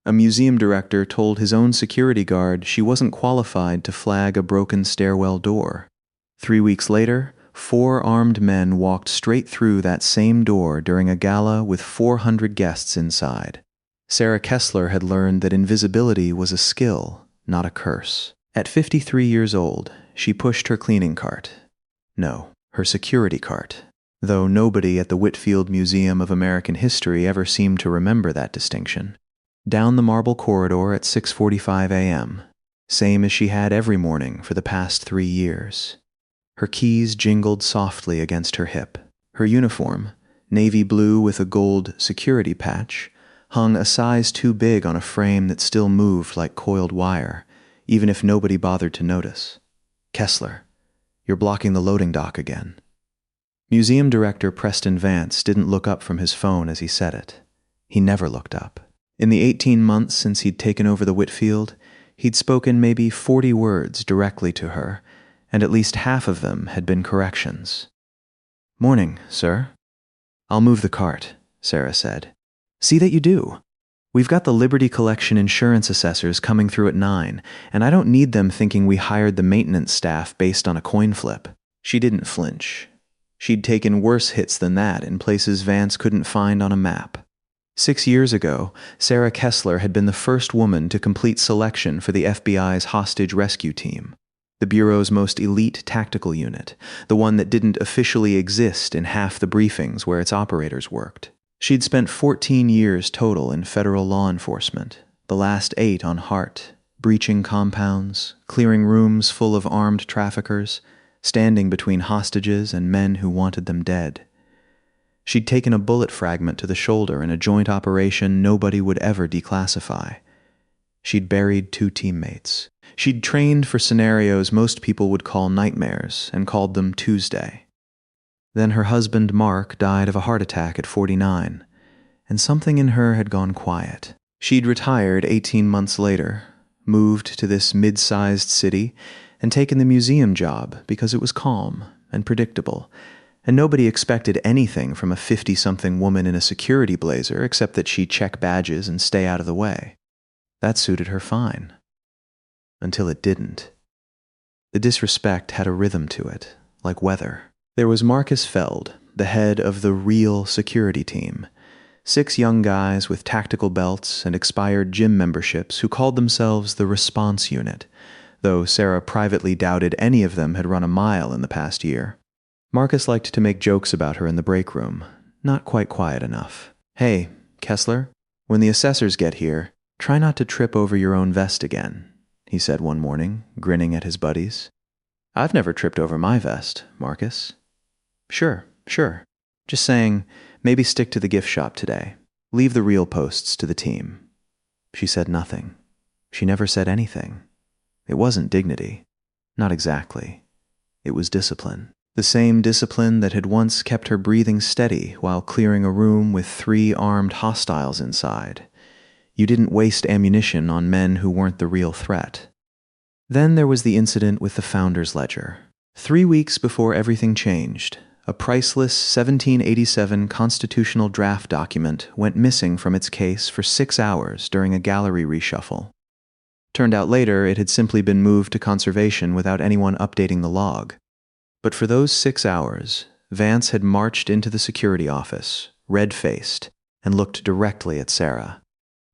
A museum director told his own security guard she wasn't qualified to flag a broken stairwell door. 3 weeks later, 4 armed men walked straight through that same door during a gala with 400 guests inside. Sarah Kessler had learned that invisibility was a skill, not a curse. At 53 years old, she pushed her cleaning cart. No, her security cart. Though nobody at the Whitfield Museum of American History ever seemed to remember that distinction. Down the marble corridor at 6:45 a.m., same as she had every morning for the past 3 years. Her keys jingled softly against her hip. Her uniform, navy blue with a gold security patch, hung a size too big on a frame that still moved like coiled wire, even if nobody bothered to notice. "Kessler, you're blocking the loading dock again." Museum director Preston Vance didn't look up from his phone as he said it. He never looked up. In the 18 months since he'd taken over the Whitfield, he'd spoken maybe 40 words directly to her, and at least half of them had been corrections. "Morning, sir." "I'll move the cart," Sarah said. "See that you do. We've got the Liberty Collection insurance assessors coming through at 9, and I don't need them thinking we hired the maintenance staff based on a coin flip." She didn't flinch. She'd taken worse hits than that in places Vance couldn't find on a map. 6 years ago, Sarah Kessler had been the first woman to complete selection for the FBI's hostage rescue team, the Bureau's most elite tactical unit, the one that didn't officially exist in half the briefings where its operators worked. She'd spent 14 years total in federal law enforcement, the last 8 on Hart, breaching compounds, clearing rooms full of armed traffickers, standing between hostages and men who wanted them dead. She'd taken a bullet fragment to the shoulder in a joint operation nobody would ever declassify. She'd buried 2 teammates. She'd trained for scenarios most people would call nightmares and called them Tuesday. Then her husband Mark died of a heart attack at 49, and something in her had gone quiet. She'd retired 18 months later, moved to this mid-sized city, and taken the museum job because it was calm and predictable, and nobody expected anything from a 50-something woman in a security blazer except that she'd check badges and stay out of the way. That suited her fine. Until it didn't. The disrespect had a rhythm to it, like weather. There was Marcus Feld, the head of the real security team. 6 young guys with tactical belts and expired gym memberships who called themselves the Response Unit, though Sarah privately doubted any of them had run a mile in the past year. Marcus liked to make jokes about her in the break room, not quite quiet enough. "Hey, Kessler, when the assessors get here, try not to trip over your own vest again," he said one morning, grinning at his buddies. "I've never tripped over my vest, Marcus." Sure. Just saying, maybe stick to the gift shop today. Leave the real posts to the team." She said nothing. She never said anything. It wasn't dignity. Not exactly. It was discipline. The same discipline that had once kept her breathing steady while clearing a room with 3 armed hostiles inside. You didn't waste ammunition on men who weren't the real threat. Then there was the incident with the Founder's Ledger. 3 weeks before everything changed, a priceless 1787 constitutional draft document went missing from its case for 6 hours during a gallery reshuffle. Turned out later it had simply been moved to conservation without anyone updating the log. But for those 6 hours, Vance had marched into the security office, red-faced, and looked directly at Sarah.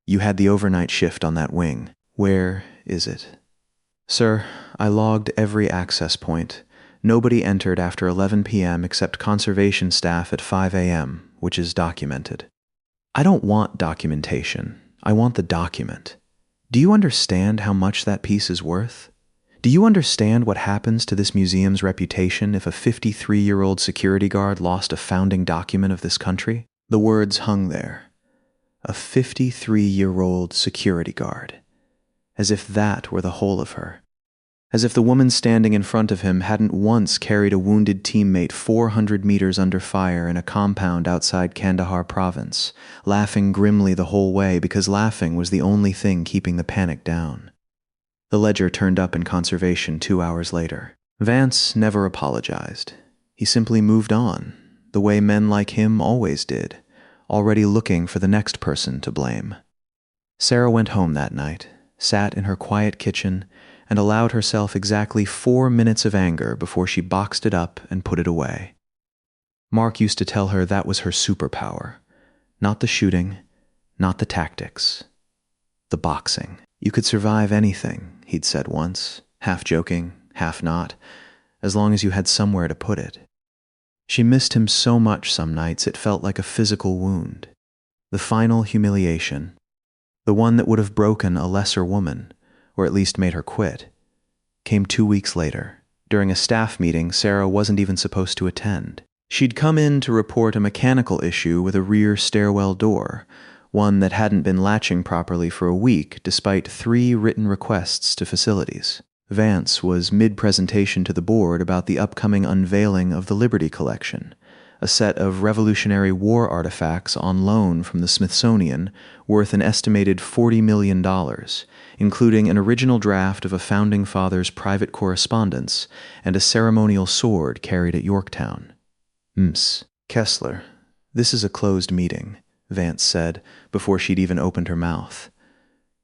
"You had the overnight shift on that wing. Where is it?" "Sir, I logged every access point. Nobody entered after 11 p.m. except conservation staff at 5 a.m., which is documented." "I don't want documentation. I want the document. Do you understand how much that piece is worth? Do you understand what happens to this museum's reputation if a 53-year-old security guard lost a founding document of this country?" The words hung there. A 53-year-old security guard. As if that were the whole of her. As if the woman standing in front of him hadn't once carried a wounded teammate 400 meters under fire in a compound outside Kandahar province, laughing grimly the whole way because laughing was the only thing keeping the panic down. The ledger turned up in conservation 2 hours later. Vance never apologized. He simply moved on, the way men like him always did, already looking for the next person to blame. Sarah went home that night, sat in her quiet kitchen, and allowed herself exactly 4 minutes of anger before she boxed it up and put it away. Mark used to tell her that was her superpower. Not the shooting, not the tactics. The boxing. You could survive anything, he'd said once, half joking, half not, as long as you had somewhere to put it. She missed him so much some nights it felt like a physical wound. The final humiliation. The one that would have broken a lesser woman, or at least made her quit, came 2 weeks later, during a staff meeting Sarah wasn't even supposed to attend. She'd come in to report a mechanical issue with a rear stairwell door, one that hadn't been latching properly for a week despite 3 written requests to facilities. Vance was mid-presentation to the board about the upcoming unveiling of the Liberty Collection, a set of Revolutionary War artifacts on loan from the Smithsonian worth an estimated $40 million, including an original draft of a Founding Father's private correspondence and a ceremonial sword carried at Yorktown. Kessler, this is a closed meeting, Vance said, before she'd even opened her mouth.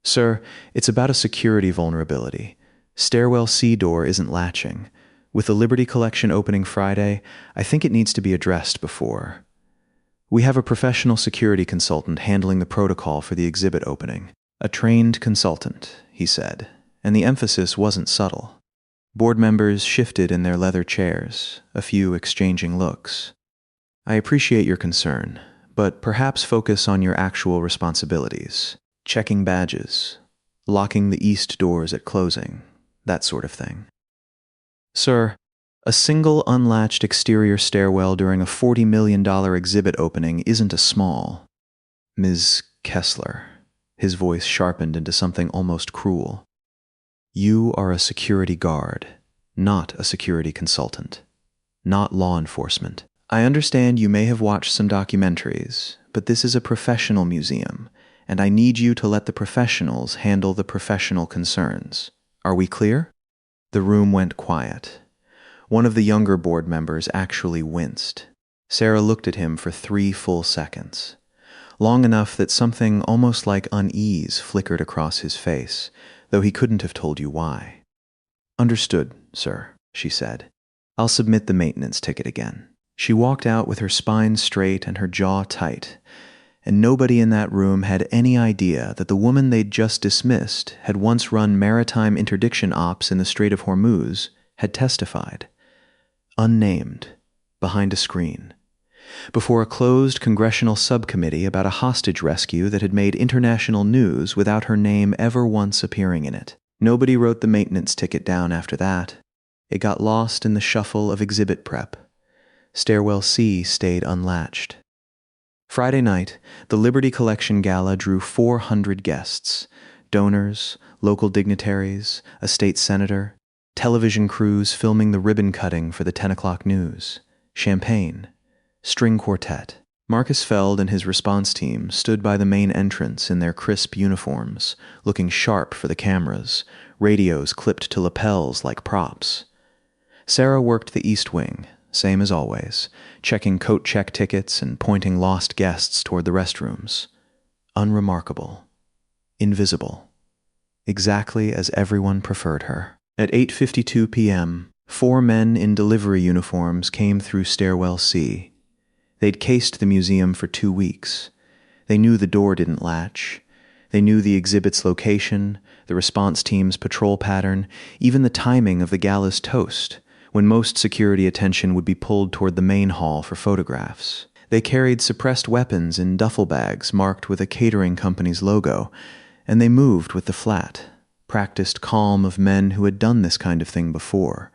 Sir, it's about a security vulnerability. Stairwell C door isn't latching. With the Liberty Collection opening Friday, I think it needs to be addressed before. We have a professional security consultant handling the protocol for the exhibit opening. A trained consultant, he said, and the emphasis wasn't subtle. Board members shifted in their leather chairs, a few exchanging looks. I appreciate your concern, but perhaps focus on your actual responsibilities. Checking badges, locking the east doors at closing, that sort of thing. Sir, a single unlatched exterior stairwell during a $40 million exhibit opening isn't a small. Ms. Kessler, his voice sharpened into something almost cruel. You are a security guard, not a security consultant, not law enforcement. I understand you may have watched some documentaries, but this is a professional museum, and I need you to let the professionals handle the professional concerns. Are we clear? The room went quiet. One of the younger board members actually winced. Sarah looked at him for 3 full seconds, long enough that something almost like unease flickered across his face, though he couldn't have told you why. Understood, sir, she said. I'll submit the maintenance ticket again. She walked out with her spine straight and her jaw tight, and nobody in that room had any idea that the woman they'd just dismissed had once run maritime interdiction ops in the Strait of Hormuz, had testified. Unnamed, behind a screen, before a closed congressional subcommittee about a hostage rescue that had made international news without her name ever once appearing in it. Nobody wrote the maintenance ticket down after that. It got lost in the shuffle of exhibit prep. Stairwell C stayed unlatched. Friday night, the Liberty Collection Gala drew 400 guests, donors, local dignitaries, a state senator, television crews filming the ribbon cutting for the 10 o'clock news, champagne, string quartet. Marcus Feld and his response team stood by the main entrance in their crisp uniforms, looking sharp for the cameras, radios clipped to lapels like props. Sarah worked the East Wing, same as always, checking coat check tickets and pointing lost guests toward the restrooms. Unremarkable. Invisible. Exactly as everyone preferred her. At 8:52 p.m., 4 men in delivery uniforms came through Stairwell C. They'd cased the museum for 2 weeks. They knew the door didn't latch. They knew the exhibit's location, the response team's patrol pattern, even the timing of the gala's toast, when most security attention would be pulled toward the main hall for photographs. They carried suppressed weapons in duffel bags marked with a catering company's logo, and they moved with the flat, practiced calm of men who had done this kind of thing before.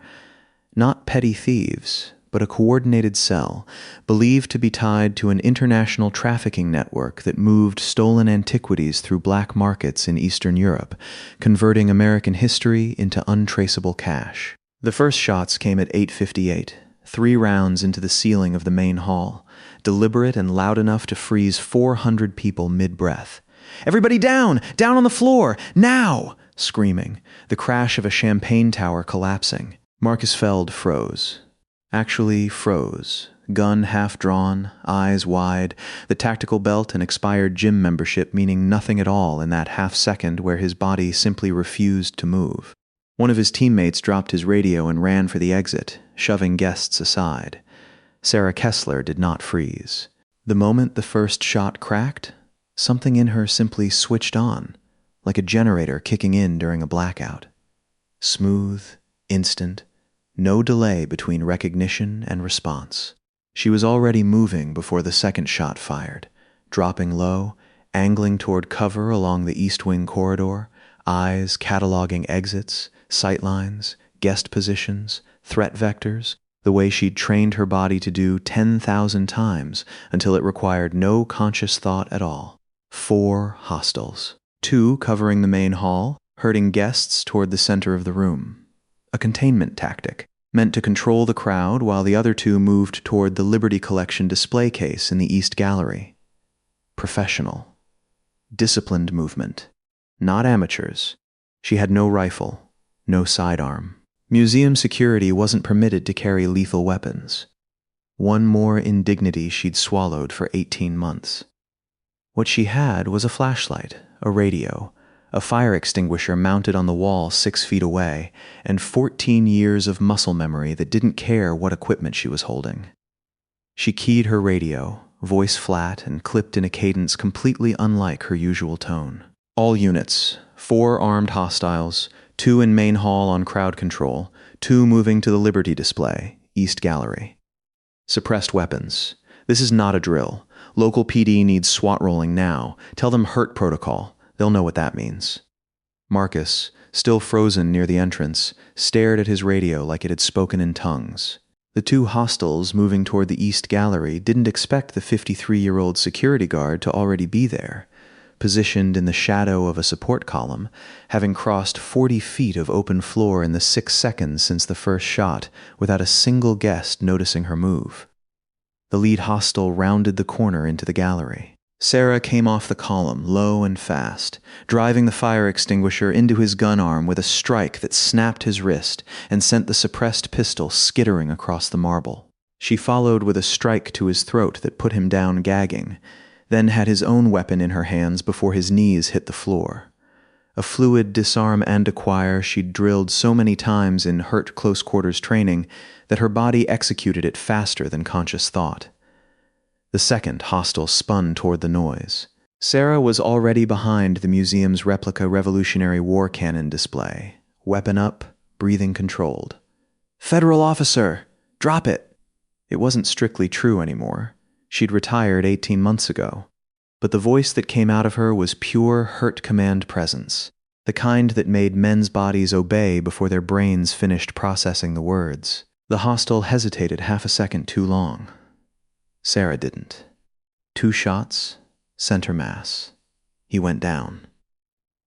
Not petty thieves, but a coordinated cell, believed to be tied to an international trafficking network that moved stolen antiquities through black markets in Eastern Europe, converting American history into untraceable cash. The first shots came at 8:58, 3 rounds into the ceiling of the main hall, deliberate and loud enough to freeze 400 people mid-breath. "Everybody down! Down on the floor! Now!" Screaming, the crash of a champagne tower collapsing. Marcus Feld froze. Actually froze, gun half drawn, eyes wide, the tactical belt and expired gym membership meaning nothing at all in that half second where his body simply refused to move. One of his teammates dropped his radio and ran for the exit, shoving guests aside. Sarah Kessler did not freeze. The moment the first shot cracked, something in her simply switched on, like a generator kicking in during a blackout. Smooth, instant, no delay between recognition and response. She was already moving before the second shot fired, dropping low, angling toward cover along the east wing corridor, eyes cataloging exits, sightlines, guest positions, threat vectors, the way she'd trained her body to do 10,000 times until it required no conscious thought at all. 4 hostiles. 2 covering the main hall, herding guests toward the center of the room. A containment tactic, meant to control the crowd while the other 2 moved toward the Liberty Collection display case in the East Gallery. Professional. Disciplined movement. Not amateurs. She had no rifle, no sidearm. Museum security wasn't permitted to carry lethal weapons. One more indignity she'd swallowed for 18 months. What she had was a flashlight, a radio, a fire extinguisher mounted on the wall 6 feet away, and 14 years of muscle memory that didn't care what equipment she was holding. She keyed her radio, voice flat and clipped in a cadence completely unlike her usual tone. All units, 4 armed hostiles, 2 in main hall on crowd control, 2 moving to the Liberty display, East Gallery. Suppressed weapons. This is not a drill. Local PD needs SWAT rolling now. Tell them HURT protocol. They'll know what that means. Marcus, still frozen near the entrance, stared at his radio like it had spoken in tongues. The 2 hostiles moving toward the East Gallery didn't expect the 53-year-old security guard to already be there, positioned in the shadow of a support column, having crossed 40 feet of open floor in the 6 seconds since the first shot without a single guest noticing her move. The lead hostile rounded the corner into the gallery. Sarah came off the column, low and fast, driving the fire extinguisher into his gun arm with a strike that snapped his wrist and sent the suppressed pistol skittering across the marble. She followed with a strike to his throat that put him down gagging, then had his own weapon in her hands before his knees hit the floor. A fluid disarm and acquire she'd drilled so many times in HURT close quarters training that her body executed it faster than conscious thought. The second hostile spun toward the noise. Sarah was already behind the museum's replica Revolutionary War cannon display, weapon up, breathing controlled. "Federal officer! Drop it!" It wasn't strictly true anymore. She'd retired 18 months ago. But the voice that came out of her was pure HURT command presence, the kind that made men's bodies obey before their brains finished processing the words. The hostile hesitated half a second too long. Sarah didn't. 2 shots, center mass. He went down.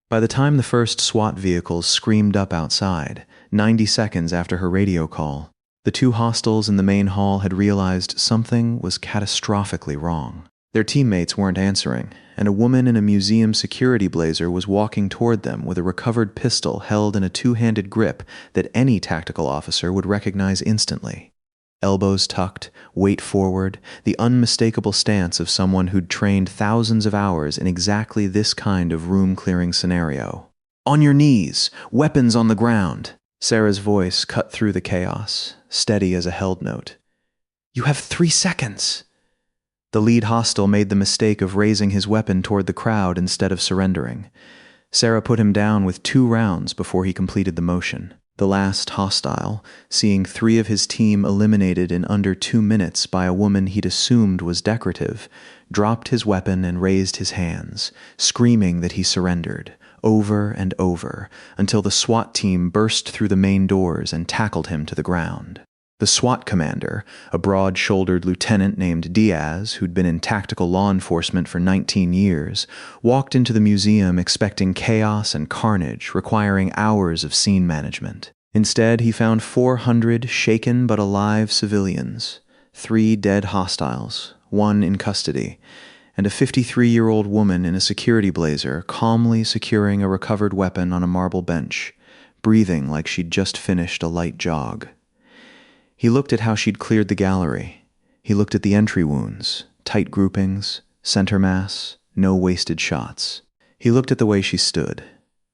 By the time the first SWAT vehicles screamed up outside, 90 seconds after her radio call, the 2 hostiles in the main hall had realized something was catastrophically wrong. Their teammates weren't answering, and a woman in a museum security blazer was walking toward them with a recovered pistol held in a 2-handed grip that any tactical officer would recognize instantly. Elbows tucked, weight forward, the unmistakable stance of someone who'd trained thousands of hours in exactly this kind of room-clearing scenario. "On your knees! Weapons on the ground!" Sarah's voice cut through the chaos, steady as a held note. "You have 3 seconds!" The lead hostile made the mistake of raising his weapon toward the crowd instead of surrendering. Sarah put him down with 2 rounds before he completed the motion. The last hostile, seeing 3 of his team eliminated in under 2 minutes by a woman he'd assumed was decorative, dropped his weapon and raised his hands, screaming that he surrendered, over and over, until the SWAT team burst through the main doors and tackled him to the ground. The SWAT commander, a broad-shouldered lieutenant named Diaz, who'd been in tactical law enforcement for 19 years, walked into the museum expecting chaos and carnage, requiring hours of scene management. Instead, he found 400 shaken but alive civilians, 3 dead hostiles, 1 in custody, and a 53-year-old woman in a security blazer calmly securing a recovered weapon on a marble bench, breathing like she'd just finished a light jog. He looked at how she'd cleared the gallery. He looked at the entry wounds, tight groupings, center mass, no wasted shots. He looked at the way she stood,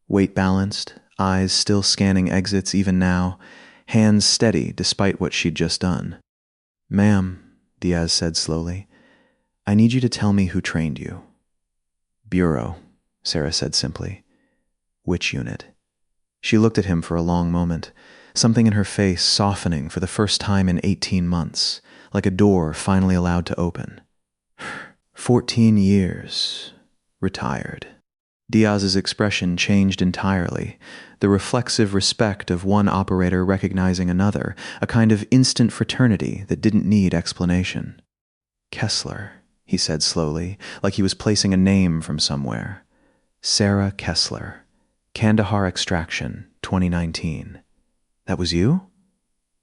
weight balanced, eyes still scanning exits even now, hands steady despite what she'd just done. "Ma'am," Diaz said slowly, "I need you to tell me who trained you." "Bureau," Sarah said simply. "Which unit?" She looked at him for a long moment, something in her face softening for the first time in 18 months, like a door finally allowed to open. 14 years. Retired. Diaz's expression changed entirely, the reflexive respect of one operator recognizing another, a kind of instant fraternity that didn't need explanation. "Kessler," he said slowly, like he was placing a name from somewhere. "Sarah Kessler. Kandahar Extraction, 2019. That was you?"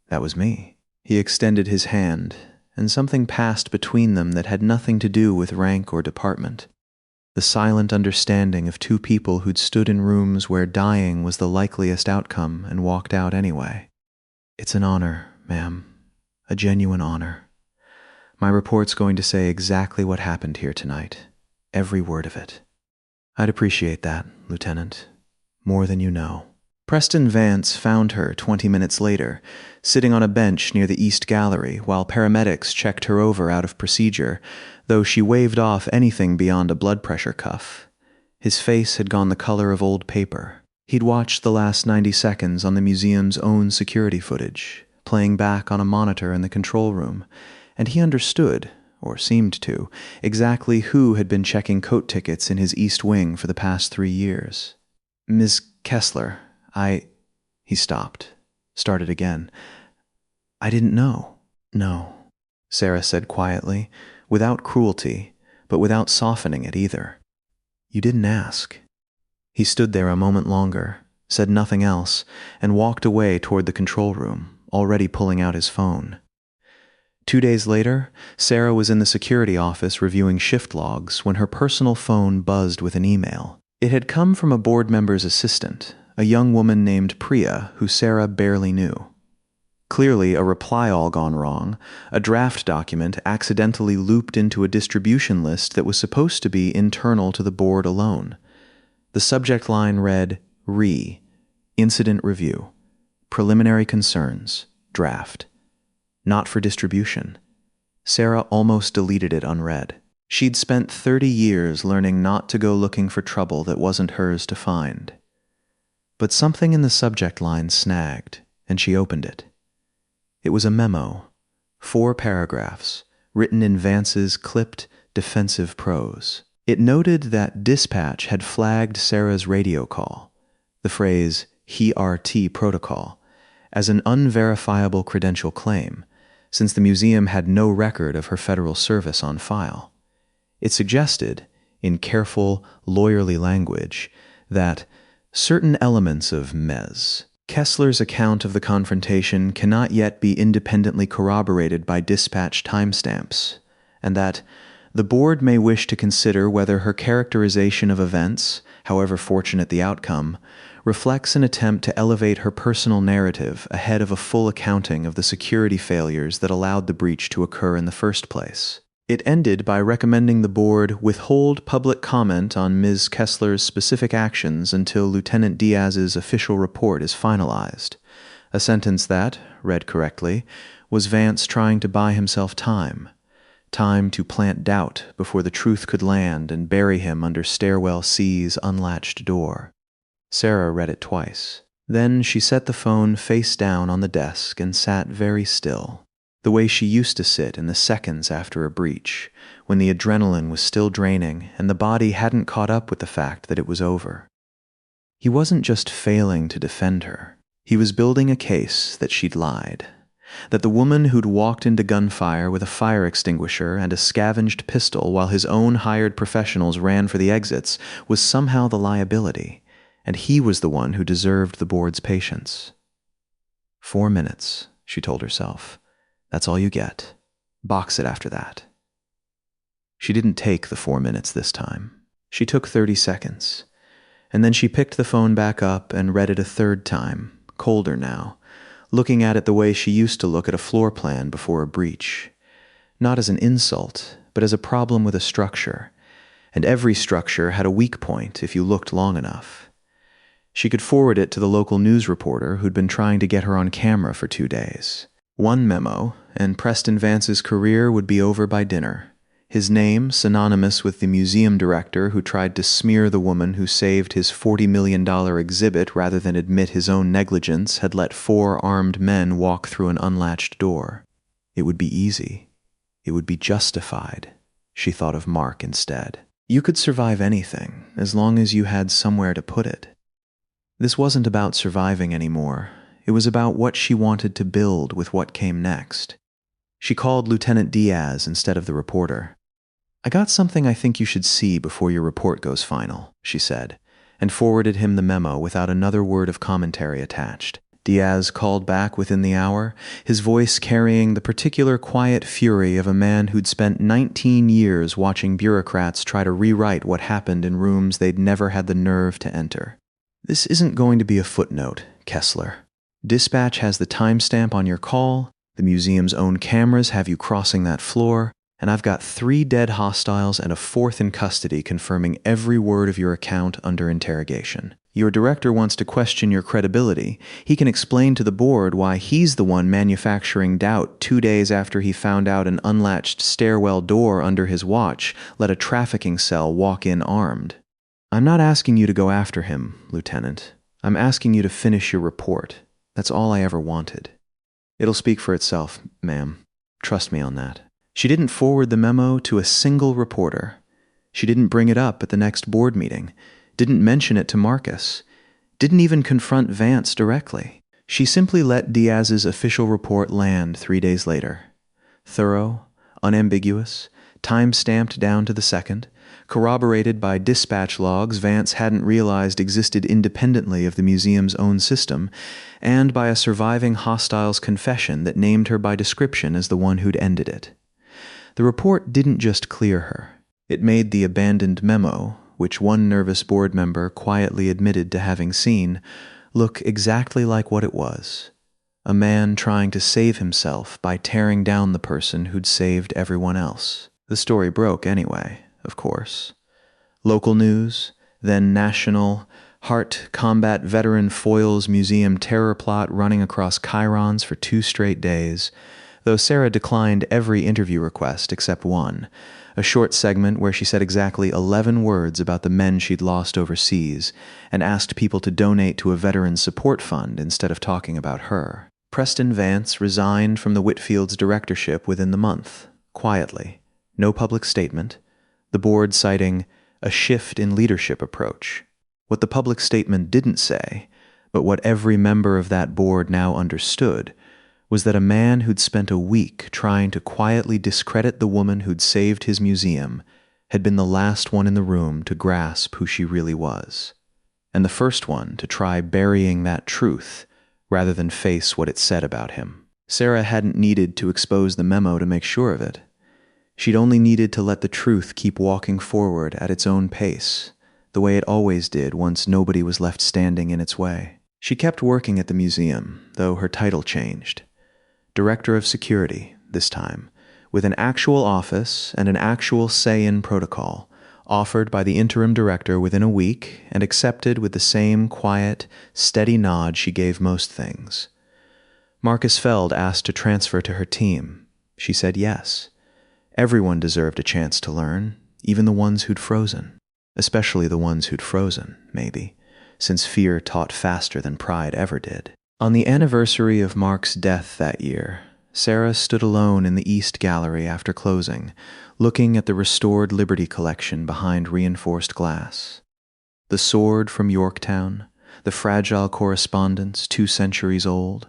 "That was me." He extended his hand, and something passed between them that had nothing to do with rank or department. The silent understanding of two people who'd stood in rooms where dying was the likeliest outcome and walked out anyway. "It's an honor, ma'am. A genuine honor. My report's going to say exactly what happened here tonight. Every word of it." "I'd appreciate that, Lieutenant. More than you know." Preston Vance found her 20 minutes later, sitting on a bench near the East Gallery while paramedics checked her over out of procedure, though she waved off anything beyond a blood pressure cuff. His face had gone the color of old paper. He'd watched the last 90 seconds on the museum's own security footage, playing back on a monitor in the control room, and he understood, or seemed to, exactly who had been checking coat tickets in his East Wing for the past 3 years. "Ms. Kessler, He stopped, started again. "I didn't know." "No," Sarah said quietly, without cruelty, but without softening it either. "You didn't ask." He stood there a moment longer, said nothing else, and walked away toward the control room, already pulling out his phone. 2 days later, Sarah was in the security office reviewing shift logs when her personal phone buzzed with an email. It had come from a board member's assistant, a young woman named Priya, who Sarah barely knew. Clearly a reply all gone wrong, a draft document accidentally looped into a distribution list that was supposed to be internal to the board alone. The subject line read, Incident Review, Preliminary Concerns, Draft. Not for distribution. Sarah almost deleted it unread. She'd spent 30 years learning not to go looking for trouble that wasn't hers to find. But something in the subject line snagged, and she opened it. It was a memo, 4 paragraphs, written in Vance's clipped, defensive prose. It noted that dispatch had flagged Sarah's radio call, the phrase "HERT protocol," as an unverifiable credential claim, since the museum had no record of her federal service on file. It suggested, in careful, lawyerly language, that certain elements of Ms. Kessler's account of the confrontation cannot yet be independently corroborated by dispatch timestamps, and that the board may wish to consider whether her characterization of events, however fortunate the outcome, reflects an attempt to elevate her personal narrative ahead of a full accounting of the security failures that allowed the breach to occur in the first place. It ended by recommending the board withhold public comment on Ms. Kessler's specific actions until Lieutenant Diaz's official report is finalized, a sentence that, read correctly, was Vance trying to buy himself time to plant doubt before the truth could land and bury him under Stairwell C's unlatched door. Sarah read it twice. Then she set the phone face down on the desk and sat very still, the way she used to sit in the seconds after a breach, when the adrenaline was still draining and the body hadn't caught up with the fact that it was over. He wasn't just failing to defend her. He was building a case that she'd lied, that the woman who'd walked into gunfire with a fire extinguisher and a scavenged pistol while his own hired professionals ran for the exits was somehow the liability, and he was the one who deserved the board's patience. 4 minutes, she told herself. That's all you get. Box it after that. She didn't take the 4 minutes this time. She took 30 seconds, and then she picked the phone back up and read it a third time, colder now, looking at it the way she used to look at a floor plan before a breach. not as an insult, but as a problem with a structure, and every structure had a weak point if you looked long enough. She could forward it to the local news reporter who'd been trying to get her on camera for 2 days. One memo, and Preston Vance's career would be over by dinner. His name, synonymous with the museum director who tried to smear the woman who saved his $40 million exhibit rather than admit his own negligence, had let 4 armed men walk through an unlatched door. It would be easy. It would be justified. She thought of Mark instead. You could survive anything, as long as you had somewhere to put it. This wasn't about surviving anymore. It was about what she wanted to build with what came next. She called Lieutenant Diaz instead of the reporter. "I got something I think you should see before your report goes final," she said, and forwarded him the memo without another word of commentary attached. Diaz called back within the hour, his voice carrying the particular quiet fury of a man who'd spent 19 years watching bureaucrats try to rewrite what happened in rooms they'd never had the nerve to enter. "This isn't going to be a footnote, Kessler. Dispatch has the timestamp on your call, the museum's own cameras have you crossing that floor, and I've got 3 dead hostiles and a 4th in custody confirming every word of your account under interrogation. Your director wants to question your credibility. He can explain to the board why he's the one manufacturing doubt 2 days after he found out an unlatched stairwell door under his watch let a trafficking cell walk in armed. I'm not asking you to go after him, Lieutenant. I'm asking you to finish your report. That's all I ever wanted. It'll speak for itself, ma'am. Trust me on that." She didn't forward the memo to a single reporter. She didn't bring it up at the next board meeting, didn't mention it to Marcus, didn't even confront Vance directly. She simply let Diaz's official report land 3 days later. Thorough, unambiguous, time-stamped down to the second, corroborated by dispatch logs Vance hadn't realized existed independently of the museum's own system, and by a surviving hostile's confession that named her by description as the one who'd ended it. The report didn't just clear her. It made the abandoned memo, which one nervous board member quietly admitted to having seen, look exactly like what it was. A man trying to save himself by tearing down the person who'd saved everyone else. The story broke anyway, of course. Local news, then national, Hart Combat Veteran Foils Museum terror plot running across chyrons for 2 straight days, though Sarah declined every interview request except one, a short segment where she said exactly 11 words about the men she'd lost overseas and asked people to donate to a veteran support fund instead of talking about her. Preston Vance resigned from the Whitfield's directorship within the month, quietly. No public statement. The board citing a shift in leadership approach. What the public statement didn't say, but what every member of that board now understood, was that a man who'd spent a week trying to quietly discredit the woman who'd saved his museum had been the last one in the room to grasp who she really was, and the first one to try burying that truth rather than face what it said about him. Sarah hadn't needed to expose the memo to make sure of it. She'd only needed to let the truth keep walking forward at its own pace, the way it always did once nobody was left standing in its way. She kept working at the museum, though her title changed. Director of Security, this time, with an actual office and an actual say-in protocol, offered by the interim director within a week and accepted with the same quiet, steady nod she gave most things. Marcus Feld asked to transfer to her team. She said yes. Everyone deserved a chance to learn, even the ones who'd frozen. Especially the ones who'd frozen, maybe, since fear taught faster than pride ever did. On the anniversary of Mark's death that year, Sarah stood alone in the East Gallery after closing, looking at the restored Liberty Collection behind reinforced glass. The sword from Yorktown, the fragile correspondence 2 centuries old,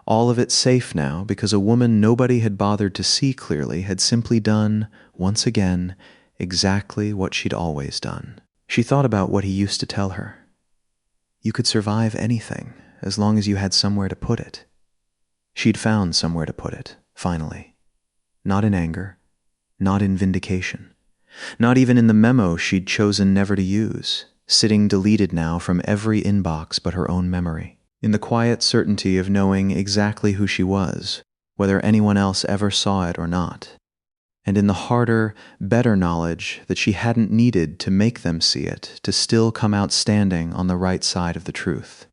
all of it safe now because a woman nobody had bothered to see clearly had simply done, once again, exactly what she'd always done. She thought about what he used to tell her. You could survive anything, as long as you had somewhere to put it. She'd found somewhere to put it, finally. Not in anger, not in vindication, not even in the memo she'd chosen never to use, sitting deleted now from every inbox but her own memory. In the quiet certainty of knowing exactly who she was, whether anyone else ever saw it or not. and in the harder, better knowledge that she hadn't needed to make them see it to still come out standing on the right side of the truth.